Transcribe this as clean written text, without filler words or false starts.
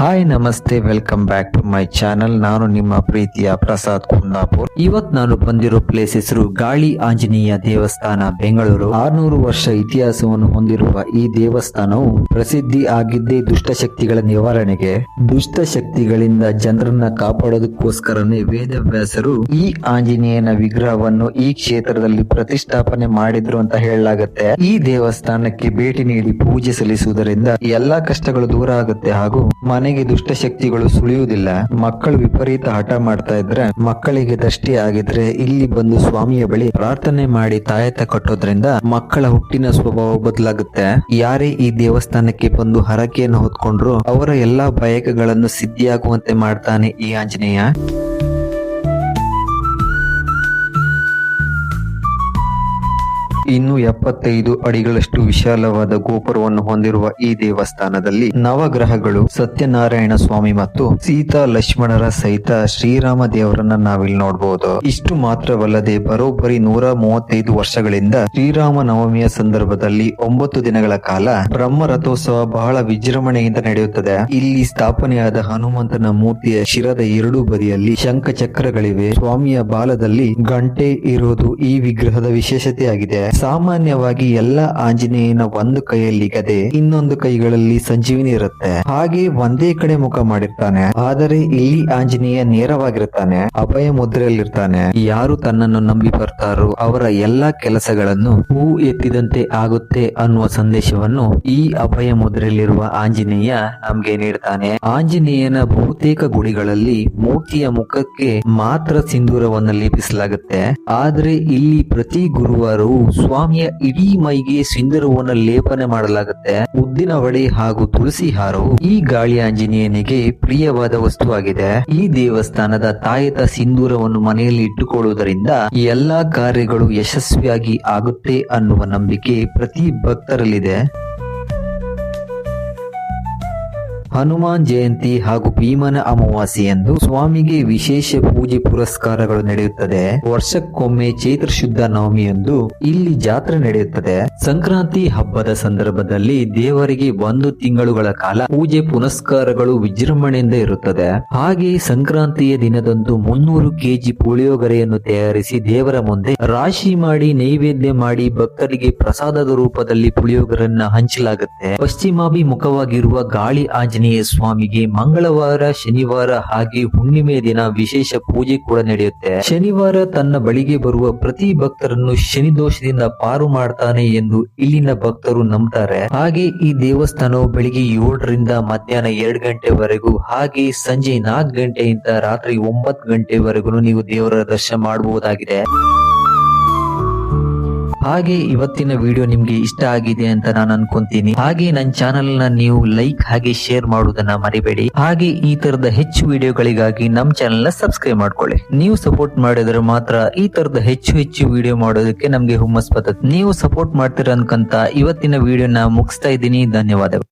Hi ನಮಸ್ತೆ, welcome back to my channel. ನಾನು ನಿಮ್ಮ ಪ್ರೀತಿಯ ಪ್ರಸಾದ್ ಕುಂದಾಪುರ್. ಇವತ್ ನಾನು ಬಂದಿರೋ ಪ್ಲೇಸ್ ಹೆಸರು ಗಾಳಿ ಆಂಜನೇಯ ದೇವಸ್ಥಾನ, ಬೆಂಗಳೂರು. 600 ವರ್ಷ ಇತಿಹಾಸವನ್ನು ಹೊಂದಿರುವ ಈ ದೇವಸ್ಥಾನವು ಪ್ರಸಿದ್ಧಿ ಆಗಿದ್ದೇ ದುಷ್ಟಶಕ್ತಿಗಳ ನಿವಾರಣೆಗೆ. ದುಷ್ಟಶಕ್ತಿಗಳಿಂದ ಜನರನ್ನ ಕಾಪಾಡೋದಕ್ಕೋಸ್ಕರನೇ ವೇದವ್ಯಾಸರು ಈ ಆಂಜನೇಯನ ವಿಗ್ರಹವನ್ನು ಈ ಕ್ಷೇತ್ರದಲ್ಲಿ ಪ್ರತಿಷ್ಠಾಪನೆ ಮಾಡಿದ್ರು ಅಂತ ಹೇಳಲಾಗುತ್ತೆ. ಈ ದೇವಸ್ಥಾನಕ್ಕೆ ಭೇಟಿ ನೀಡಿ ಪೂಜೆ ಸಲ್ಲಿಸುವುದರಿಂದ ಎಲ್ಲಾ ಕಷ್ಟಗಳು ದೂರ ಆಗುತ್ತೆ ಹಾಗೂ ಮನೆಗೆ ದುಷ್ಟಶಕ್ತಿಗಳು ಸುಳಿಯುವುದಿಲ್ಲ. ಮಕ್ಕಳು ವಿಪರೀತ ಹಠ ಮಾಡ್ತಾ ಇದ್ರೆ, ಮಕ್ಕಳಿಗೆ ದೃಷ್ಟಿ ಆಗಿದ್ರೆ ಇಲ್ಲಿ ಬಂದು ಸ್ವಾಮಿಯ ಬಳಿ ಪ್ರಾರ್ಥನೆ ಮಾಡಿ ತಾಯತ ಕಟ್ಟೋದ್ರಿಂದ ಮಕ್ಕಳ ಹುಟ್ಟಿನ ಸ್ವಭಾವ ಬದಲಾಗುತ್ತೆ. ಯಾರೇ ಈ ದೇವಸ್ಥಾನಕ್ಕೆ ಬಂದು ಹರಕೆಯನ್ನು ಹೊತ್ಕೊಂಡ್ರು ಅವರ ಎಲ್ಲಾ ಬಯಕೆಗಳನ್ನು ಸಿದ್ಧಿಯಾಗುವಂತೆ ಮಾಡ್ತಾನೆ ಈ ಆಂಜನೇಯ. ಇನ್ನು 75 ಅಡಿಗಳಷ್ಟು ವಿಶಾಲವಾದ ಗೋಪುರವನ್ನು ಹೊಂದಿರುವ ಈ ದೇವಸ್ಥಾನದಲ್ಲಿ ನವಗ್ರಹಗಳು, ಸತ್ಯನಾರಾಯಣ ಸ್ವಾಮಿ ಮತ್ತು ಸೀತಾ ಲಕ್ಷ್ಮಣರ ಸಹಿತ ಶ್ರೀರಾಮ ದೇವರನ್ನ ನಾವಿಲ್ಲಿ ನೋಡಬಹುದು. ಇಷ್ಟು ಮಾತ್ರವಲ್ಲದೆ ಬರೋಬ್ಬರಿ 135 ವರ್ಷಗಳಿಂದ ಶ್ರೀರಾಮ ನವಮಿಯ ಸಂದರ್ಭದಲ್ಲಿ 9 ದಿನಗಳ ಕಾಲ ಬ್ರಹ್ಮ ರಥೋತ್ಸವ ಬಹಳ ವಿಜೃಂಭಣೆಯಿಂದ ನಡೆಯುತ್ತದೆ. ಇಲ್ಲಿ ಸ್ಥಾಪನೆಯಾದ ಹನುಮಂತನ ಮೂರ್ತಿಯ ಶಿರದ ಎರಡೂ ಬದಿಯಲ್ಲಿ ಶಂಖ ಚಕ್ರಗಳಿವೆ. ಸ್ವಾಮಿಯ ಬಾಲದಲ್ಲಿ ಗಂಟೆ ಇರುವುದು ಈ ವಿಗ್ರಹದ ವಿಶೇಷತೆಯಾಗಿದೆ. ಸಾಮಾನ್ಯವಾಗಿ ಎಲ್ಲ ಆಂಜನೇಯನ ಒಂದು ಕೈಯಲ್ಲಿ ಗದೆ, ಇನ್ನೊಂದು ಕೈಗಳಲ್ಲಿ ಸಂಜೀವಿನಿ ಇರುತ್ತೆ. ಹಾಗೆ ಒಂದೇ ಕಡೆ ಮುಖ ಮಾಡಿರ್ತಾನೆ. ಆದರೆ ಇಲ್ಲಿ ಆಂಜನೇಯ ನೇರವಾಗಿರ್ತಾನೆ, ಅಭಯ ಮುದ್ರೆಯಲ್ಲಿರ್ತಾನೆ. ಯಾರು ತನ್ನನ್ನು ನಂಬಿ ಬರ್ತಾರೋ ಅವರ ಎಲ್ಲಾ ಕೆಲಸಗಳನ್ನು ಹೂ ಎತ್ತಿದಂತೆ ಆಗುತ್ತೆ ಅನ್ನುವ ಸಂದೇಶವನ್ನು ಈ ಅಭಯ ಮುದ್ರೆಯಲ್ಲಿರುವ ಆಂಜನೇಯ ನಮ್ಗೆ ನೀಡ್ತಾನೆ. ಆಂಜನೇಯನ ಬಹುತೇಕ ಗುಡಿಗಳಲ್ಲಿ ಮೂರ್ತಿಯ ಮುಖಕ್ಕೆ ಮಾತ್ರ ಸಿಂಧೂರವನ್ನು ಲೇಪಿಸಲಾಗುತ್ತೆ. ಆದ್ರೆ ಇಲ್ಲಿ ಪ್ರತಿ ಗುರುವಾರವೂ ಸ್ವಾಮಿಯ ಇಡೀ ಮೈಗೆ ಸಿಂಧೂರವನ್ನು ಲೇಪನೆ ಮಾಡಲಾಗುತ್ತೆ. ಉದ್ದಿನ ವಡೆ ಹಾಗೂ ತುಳಸಿ ಹಾರವು ಈ ಗಾಳಿ ಆಂಜನೇಯನಿಗೆ ಪ್ರಿಯವಾದ ವಸ್ತುವಾಗಿದೆ. ಈ ದೇವಸ್ಥಾನದ ತಾಯತ ಸಿಂಧೂರವನ್ನು ಮನೆಯಲ್ಲಿ ಇಟ್ಟುಕೊಳ್ಳುವುದರಿಂದ ಎಲ್ಲಾ ಕಾರ್ಯಗಳು ಯಶಸ್ವಿಯಾಗಿ ಆಗುತ್ತೆ ಅನ್ನುವ ನಂಬಿಕೆ ಪ್ರತಿ ಭಕ್ತರಲ್ಲಿದೆ. ಹನುಮಾನ್ ಜಯಂತಿ ಹಾಗೂ ಭೀಮನ ಅಮಾವಾಸ್ಯೆಯಂದು ಸ್ವಾಮಿಗೆ ವಿಶೇಷ ಪೂಜೆ ಪುರಸ್ಕಾರಗಳು ನಡೆಯುತ್ತದೆ. ವರ್ಷಕ್ಕೊಮ್ಮೆ ಚೈತ್ರ ಶುದ್ಧ ನವಮಿಯಂದು ಇಲ್ಲಿ ಜಾತ್ರೆ ನಡೆಯುತ್ತದೆ. ಸಂಕ್ರಾಂತಿ ಹಬ್ಬದ ಸಂದರ್ಭದಲ್ಲಿ ದೇವರಿಗೆ 1 ತಿಂಗಳುಗಳ ಕಾಲ ಪೂಜೆ ಪುನಸ್ಕಾರಗಳು ವಿಜೃಂಭಣೆಯಿಂದ ಇರುತ್ತದೆ. ಹಾಗೆ ಸಂಕ್ರಾಂತಿಯ ದಿನದಂದು 300 ಕೆಜಿ ಪುಳಿಯೋಗರೆಯನ್ನು ತಯಾರಿಸಿ ದೇವರ ಮುಂದೆ ರಾಶಿ ಮಾಡಿ ನೈವೇದ್ಯ ಮಾಡಿ ಭಕ್ತರಿಗೆ ಪ್ರಸಾದದ ರೂಪದಲ್ಲಿ ಪುಳಿಯೋಗರನ್ನ ಹಂಚಲಾಗುತ್ತೆ. ಪಶ್ಚಿಮಾಭಿಮುಖವಾಗಿರುವ ಗಾಳಿ ಆಂಜನೇಯ ಸ್ವಾಮಿಗೆ ಮಂಗಳವಾರ, ಶನಿವಾರ ಹಾಗೆ ಹುಣ್ಣಿಮೆ ದಿನ ವಿಶೇಷ ಪೂಜೆ ಕೂಡ ನಡೆಯುತ್ತೆ. ಶನಿವಾರ ತನ್ನ ಬಳಿಗೆ ಬರುವ ಪ್ರತಿ ಭಕ್ತರನ್ನು ಶನಿ ದೋಷದಿಂದ ಪಾರು ಮಾಡ್ತಾನೆ ಎಂದು ಇಲ್ಲಿನ ಭಕ್ತರು ನಂಬ್ತಾರೆ. ಹಾಗೆ ಈ ದೇವಸ್ಥಾನವು ಬೆಳಿಗ್ಗೆ 7ರಿಂದ ಮಧ್ಯಾಹ್ನ 2 ಗಂಟೆವರೆಗೂ ಹಾಗೆ ಸಂಜೆ 4 ಗಂಟೆಯಿಂದ ರಾತ್ರಿ 9 ಗಂಟೆವರೆಗೂ ನೀವು ದೇವರ ದರ್ಶನ ಮಾಡಬಹುದಾಗಿದೆ. ಹಾಗೆ ಇವತ್ತಿನ ವಿಡಿಯೋ ನಿಮ್ಗೆ ಇಷ್ಟ ಆಗಿದೆ ಅಂತ ನಾನು ಅನ್ಕೊಂತೀನಿ. ಹಾಗೆ ನನ್ನ ಚಾನೆಲ್ ನ ನೀವು ಲೈಕ್ ಹಾಗೆ ಶೇರ್ ಮಾಡುವುದನ್ನ ಮರಿಬೇಡಿ. ಹಾಗೆ ಈ ತರದ ಹೆಚ್ಚು ವಿಡಿಯೋಗಳಿಗಾಗಿ ನಮ್ಮ ಚಾನೆಲ್ ನ ಸಬ್ಸ್ಕ್ರೈಬ್ ಮಾಡ್ಕೊಳ್ಳಿ. ನೀವು ಸಪೋರ್ಟ್ ಮಾಡಿದ್ರೆ ಮಾತ್ರ ಈ ತರದ ಹೆಚ್ಚು ವಿಡಿಯೋ ಮಾಡೋದಕ್ಕೆ ನಮ್ಗೆ ಹುಮ್ಮಸ್ ಬರ್ತದೆ. ನೀವು ಸಪೋರ್ಟ್ ಮಾಡ್ತೀರ ಅನ್ಕಂತ ಇವತ್ತಿನ ವಿಡಿಯೋನ ಮುಗಿಸ್ತಾ ಇದ್ದೀನಿ. ಧನ್ಯವಾದಗಳು.